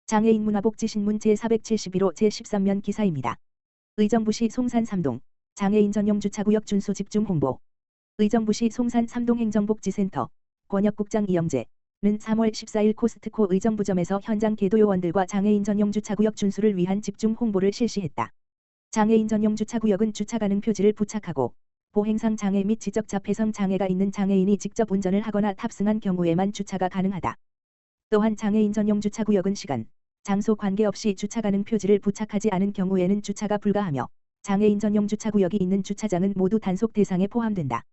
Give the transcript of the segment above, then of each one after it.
장애인 문화복지신문 제471호 제13면 기사입니다. 의정부시 송산 3동 장애인 전용 주차구역 준수 집중 홍보. 의정부시 송산 3동 행정복지센터 권역국장 이영재는 3월 14일 코스트코 의정부점에서 현장 계도 요원들과 장애인 전용 주차구역 준수를 위한 집중 홍보를 실시했다. 장애인 전용 주차구역은 주차 가능 표지를 부착하고 보행상 장애 및 지적 자폐성 장애가 있는 장애인이 직접 운전을 하거나 탑승한 경우에만 주차가 가능하다. 또한 장애인 전용 주차구역은 시간, 장소 관계없이 주차 가능 표지를 부착하지 않은 경우에는 주차가 불가하며 장애인 전용 주차구역이 있는 주차장은 모두 단속 대상에 포함된다.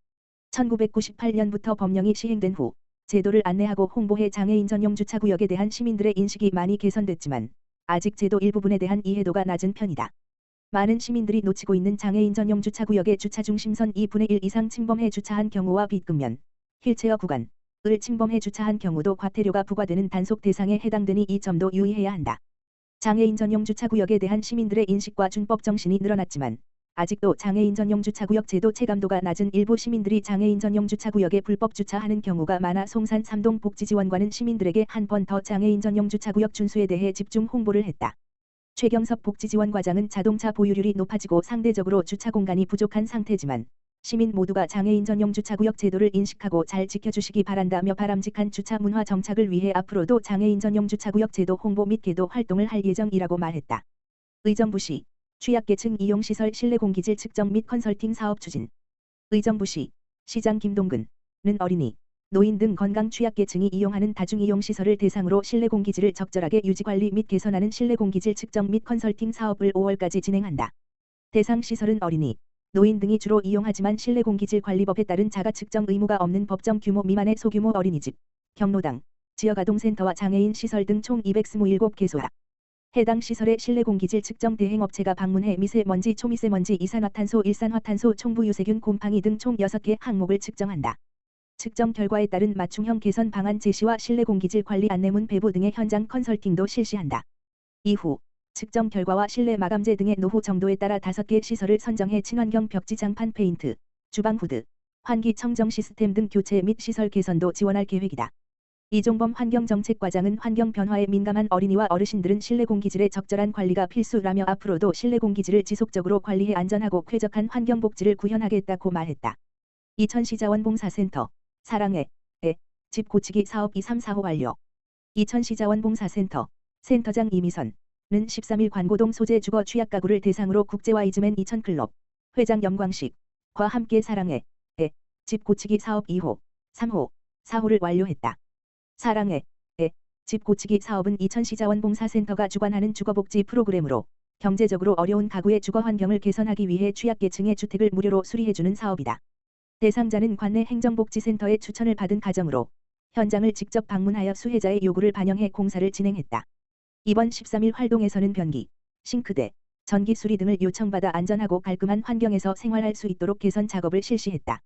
1998년부터 법령이 시행된 후 제도를 안내하고 홍보해 장애인 전용 주차구역에 대한 시민들의 인식이 많이 개선됐지만 아직 제도 일부분에 대한 이해도가 낮은 편이다. 많은 시민들이 놓치고 있는 장애인 전용 주차구역의 주차 중심선 2분의 1 이상 침범해 주차한 경우와 빗금면, 휠체어 구간을 침범해 주차한 경우도 과태료가 부과되는 단속 대상에 해당되니 이 점도 유의해야 한다. 장애인 전용 주차구역에 대한 시민들의 인식과 준법 정신이 늘어났지만 아직도 장애인 전용 주차구역 제도 체감도가 낮은 일부 시민들이 장애인 전용 주차구역에 불법 주차하는 경우가 많아 송산 3동 복지지원관은 시민들에게 한 번 더 장애인 전용 주차구역 준수에 대해 집중 홍보를 했다. 최경섭 복지지원과장은 자동차 보유율이 높아지고 상대적으로 주차 공간이 부족한 상태지만 시민 모두가 장애인 전용 주차구역 제도를 인식하고 잘 지켜주시기 바란다며 바람직한 주차 문화 정착을 위해 앞으로도 장애인 전용 주차구역 제도 홍보 및 계도 활동을 할 예정이라고 말했다. 의정부시 취약계층 이용시설 실내공기질 측정 및 컨설팅 사업 추진. 의정부시 시장 김동근은 어린이, 노인 등 건강 취약계층이 이용하는 다중이용시설을 대상으로 실내공기질을 적절하게 유지관리 및 개선하는 실내공기질 측정 및 컨설팅 사업을 5월까지 진행한다. 대상 시설은 어린이, 노인 등이 주로 이용하지만 실내공기질관리법에 따른 자가측정 의무가 없는 법정 규모 미만의 소규모 어린이집, 경로당, 지역아동센터와 장애인 시설 등 총 227개소다. 해당 시설의 실내공기질 측정 대행업체가 방문해 미세먼지, 초미세먼지, 이산화탄소, 일산화탄소, 총부유세균, 곰팡이 등 총 6개 항목을 측정한다. 측정 결과에 따른 맞춤형 개선 방안 제시와 실내공기질 관리 안내문 배부 등의 현장 컨설팅도 실시한다. 이후 측정 결과와 실내 마감재 등의 노후 정도에 따라 5개 시설을 선정해 친환경 벽지 장판 페인트, 주방 후드, 환기 청정 시스템 등 교체 및 시설 개선도 지원할 계획이다. 이종범 환경정책과장은 환경 변화에 민감한 어린이와 어르신들은 실내 공기질의 적절한 관리가 필수라며 앞으로도 실내 공기질을 지속적으로 관리해 안전하고 쾌적한 환경복지를 구현하겠다고 말했다. 이천시 자원봉사센터 사랑해 집 고치기 사업 2, 3, 4호 완료. 이천시 자원봉사센터 센터장 이미선은 13일 관고동 소재 주거 취약가구를 대상으로 국제와이즈맨 이천클럽 회장 염광식과 함께 사랑해 집 고치기 사업 2호, 3호, 4호를 완료했다. 사랑해 집 고치기 사업은 이천시 자원봉사센터가 주관하는 주거복지 프로그램으로 경제적으로 어려운 가구의 주거 환경을 개선하기 위해 취약계층의 주택을 무료로 수리해주는 사업이다. 대상자는 관내 행정복지센터의 추천을 받은 가정으로 현장을 직접 방문하여 수혜자의 요구를 반영해 공사를 진행했다. 이번 13일 활동에서는 변기, 싱크대, 전기 수리 등을 요청받아 안전하고 깔끔한 환경에서 생활할 수 있도록 개선 작업을 실시했다.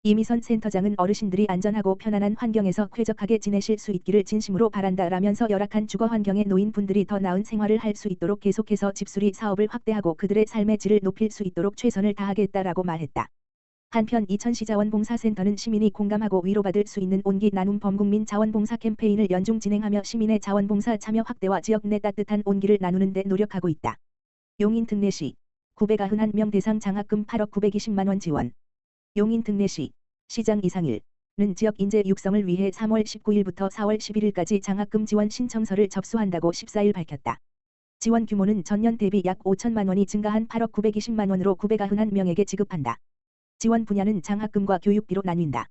이미선 센터장은 어르신들이 안전하고 편안한 환경에서 쾌적하게 지내실 수 있기를 진심으로 바란다라면서 열악한 주거 환경의 노인분들이 더 나은 생활을 할 수 있도록 계속해서 집수리 사업을 확대하고 그들의 삶의 질을 높일 수 있도록 최선을 다하겠다라고 말했다. 한편 이천시 자원봉사센터는 시민이 공감하고 위로받을 수 있는 온기 나눔 범국민 자원봉사 캠페인을 연중 진행하며 시민의 자원봉사 참여 확대와 지역 내 따뜻한 온기를 나누는 데 노력하고 있다. 용인 특례시 991명 대상 장학금 8억 920만 원 지원. 용인 특례시 시장 이상일은 지역 인재 육성을 위해 3월 19일부터 4월 11일까지 장학금 지원 신청서를 접수한다고 14일 밝혔다. 지원 규모는 전년 대비 약 5천만 원이 증가한 8억 920만 원으로 991명에게 지급한다. 지원 분야는 장학금과 교육비로 나뉜다.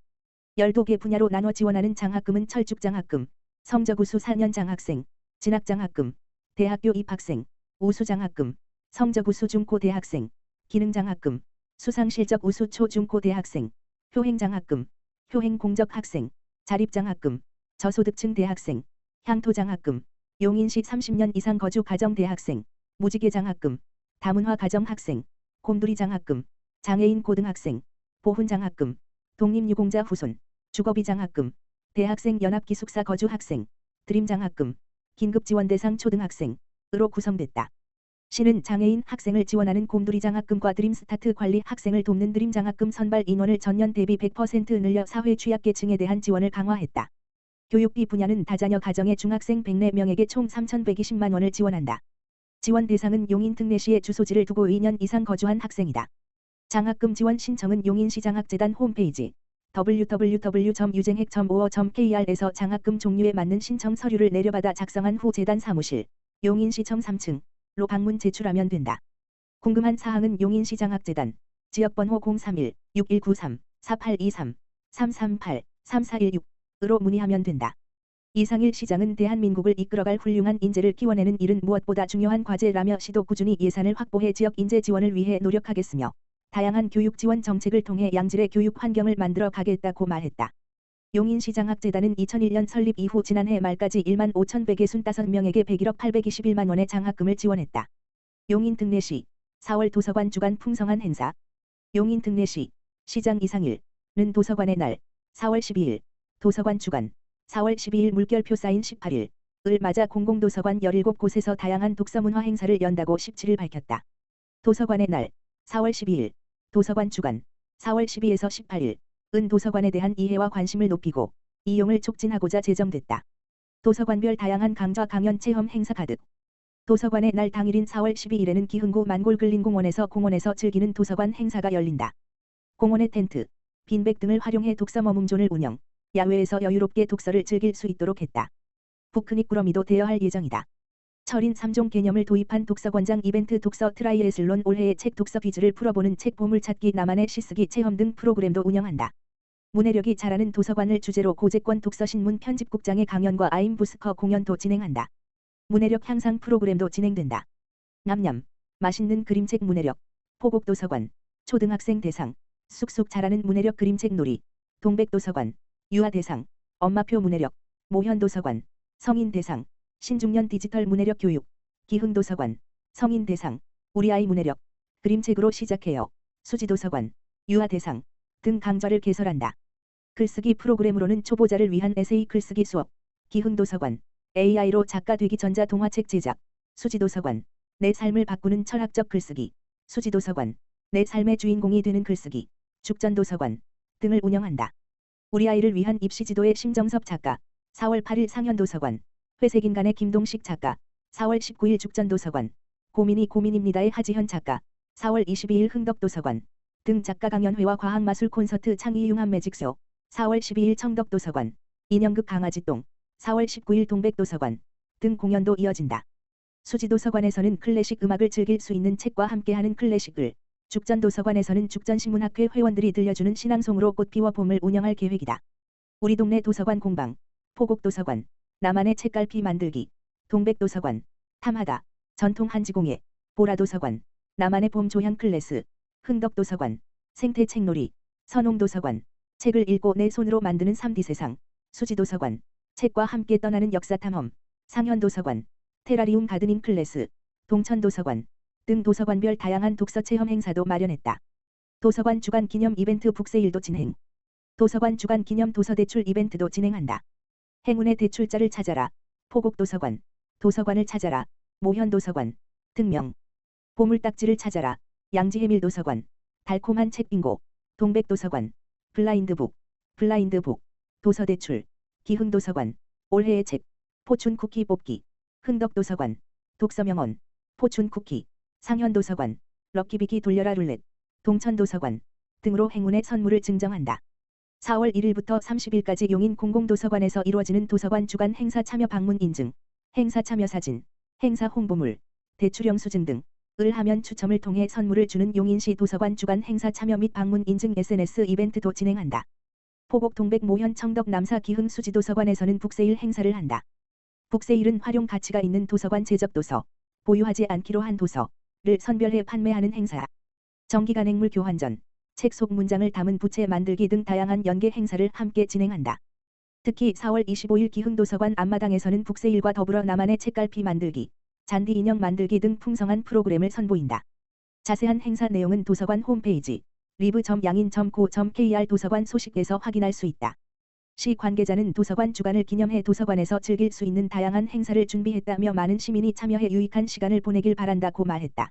12개 분야로 나눠 지원하는 장학금은 철쭉장학금, 성적우수 4년 장학생, 진학장학금, 대학교 입학생, 우수장학금, 성적우수 중고대학생, 기능장학금, 수상실적 우수 초중고대학생, 효행장학금, 효행공적학생, 자립장학금, 저소득층 대학생, 향토장학금, 용인시 30년 이상 거주 가정대학생, 무지개장학금, 다문화 가정학생, 곰돌이장학금, 장애인 고등학생, 보훈장학금, 독립유공자 후손, 주거비장학금, 대학생 연합기숙사 거주 학생, 드림장학금, 긴급지원대상 초등학생으로 구성됐다. 시는 장애인 학생을 지원하는 곰돌이장학금과 드림스타트 관리 학생을 돕는 드림장학금 선발 인원을 전년 대비 100% 늘려 사회 취약계층에 대한 지원을 강화했다. 교육비 분야는 다자녀 가정의 중학생 104명에게 총 3,120만 원을 지원한다. 지원 대상은 용인 특례시에 주소지를 두고 2년 이상 거주한 학생이다. 장학금 지원 신청은 용인시 장학재단 홈페이지 www.유쟁획.or.kr에서 장학금 종류에 맞는 신청 서류를 내려받아 작성한 후 재단 사무실 용인시청 3층로 방문 제출하면 된다. 궁금한 사항은 용인시 장학재단 지역번호 031-6193-4823-338-3416으로 문의하면 된다. 이상일 시장은 대한민국을 이끌어갈 훌륭한 인재를 키워내는 일은 무엇보다 중요한 과제라며 시도 꾸준히 예산을 확보해 지역 인재 지원을 위해 노력하겠으며 다양한 교육 지원 정책을 통해 양질의 교육 환경을 만들어 가겠다고 말했다. 용인시 장학재단은 2001년 설립 이후 지난해 말까지 1만 5,165명에게 101억 821만 원의 장학금을 지원했다. 용인 특례시 4월 도서관 주간 풍성한 행사. 용인 특례시 시장 이상일은 도서관의 날 4월 12일 도서관 주간 4월 12일 물결표 사인 18일을 맞아 공공도서관 17곳에서 다양한 독서문화 행사를 연다고 17일 밝혔다. 도서관의 날 4월 12일 도서관 주간 4월 12에서 18일은 도서관에 대한 이해와 관심을 높이고 이용을 촉진하고자 제정됐다. 도서관별 다양한 강좌 강연 체험 행사 가득. 도서관의 날 당일인 4월 12일에는 기흥구 만골근린공원에서 공원에서 즐기는 도서관 행사가 열린다. 공원의 텐트, 빈백 등을 활용해 독서 머문존을 운영, 야외에서 여유롭게 독서를 즐길 수 있도록 했다. 북크닉 꾸러미도 대여할 예정이다. 철인 3종 개념을 도입한 독서권장 이벤트 독서 트라이애슬론 올해의 책 독서 퀴즈를 풀어보는 책 보물찾기 나만의 시쓰기 체험 등 프로그램도 운영한다. 문해력이 자라는 도서관을 주제로 고재권 독서신문 편집국장의 강연과 아임 부스커 공연도 진행한다. 문해력 향상 프로그램도 진행된다. 냠냠, 맛있는 그림책 문해력, 포곡도서관, 초등학생 대상, 쑥쑥 자라는 문해력 그림책 놀이, 동백도서관, 유아 대상, 엄마표 문해력, 모현도서관, 성인 대상, 신중년 디지털 문해력 교육, 기흥도서관, 성인 대상, 우리 아이 문해력, 그림책으로 시작해요. 수지도서관, 유아 대상 등 강좌를 개설한다. 글쓰기 프로그램으로는 초보자를 위한 에세이 글쓰기 수업, 기흥도서관, AI로 작가 되기 전자 동화책 제작, 수지도서관, 내 삶을 바꾸는 철학적 글쓰기, 수지도서관, 내 삶의 주인공이 되는 글쓰기, 죽전도서관 등을 운영한다. 우리 아이를 위한 입시지도의 심정섭 작가, 4월 8일 상현도서관, 회색인간의 김동식 작가, 4월 19일 죽전도서관, 고민이 고민입니다의 하지현 작가, 4월 22일 흥덕도서관 등 작가 강연회와 과학마술 콘서트 창의융합 매직쇼, 4월 12일 청덕도서관, 인형극 강아지똥, 4월 19일 동백도서관 등 공연도 이어진다. 수지도서관에서는 클래식 음악을 즐길 수 있는 책과 함께하는 클래식을, 죽전도서관에서는 죽전신문학회 회원들이 들려주는 신앙송으로 꽃피워 봄을 운영할 계획이다. 우리 동네 도서관 공방, 포곡도서관, 나만의 책갈피 만들기, 동백도서관, 탐하다, 전통 한지공예, 보라도서관, 나만의 봄 조향 클래스, 흥덕도서관, 생태책놀이, 선홍도서관, 책을 읽고 내 손으로 만드는 3D 세상, 수지도서관, 책과 함께 떠나는 역사탐험, 상현도서관, 테라리움 가드닝 클래스, 동천도서관 등 도서관별 다양한 독서 체험 행사도 마련했다. 도서관 주간 기념 이벤트 북세일도 진행. 도서관 주간 기념 도서대출 이벤트도 진행한다. 행운의 대출자를 찾아라. 포곡도서관, 도서관을 찾아라. 모현도서관, 등명. 보물딱지를 찾아라. 양지해밀도서관, 달콤한 책 빙고, 동백도서관, 블라인드북, 도서대출, 기흥도서관, 올해의 책, 포춘쿠키 뽑기, 흥덕도서관, 독서명언, 포춘쿠키, 상현도서관, 럭키비키 돌려라 룰렛, 동천도서관 등으로 행운의 선물을 증정한다. 4월 1일부터 30일까지 용인 공공도서관에서 이루어지는 도서관 주간 행사 참여 방문 인증, 행사 참여 사진, 행사 홍보물, 대출 영수증 등을 하면 추첨을 통해 선물을 주는 용인시 도서관 주간 행사 참여 및 방문 인증 SNS 이벤트도 진행한다. 포곡 동백 모현 청덕 남사 기흥 수지도서관에서는 북세일 행사를 한다. 북세일은 활용 가치가 있는 도서관 제적 도서, 보유하지 않기로 한 도서를 선별해 판매하는 행사. 정기간행물 교환전, 책 속 문장을 담은 부채 만들기 등 다양한 연계 행사를 함께 진행한다. 특히 4월 25일 기흥도서관 앞마당에서는 북세일과 더불어 나만의 책갈피 만들기, 잔디 인형 만들기 등 풍성한 프로그램을 선보인다. 자세한 행사 내용은 도서관 홈페이지 live.양인.co.kr 도서관 소식에서 확인할 수 있다. 시 관계자는 도서관 주간을 기념해 도서관에서 즐길 수 있는 다양한 행사를 준비했다며 많은 시민이 참여해 유익한 시간을 보내길 바란다고 말했다.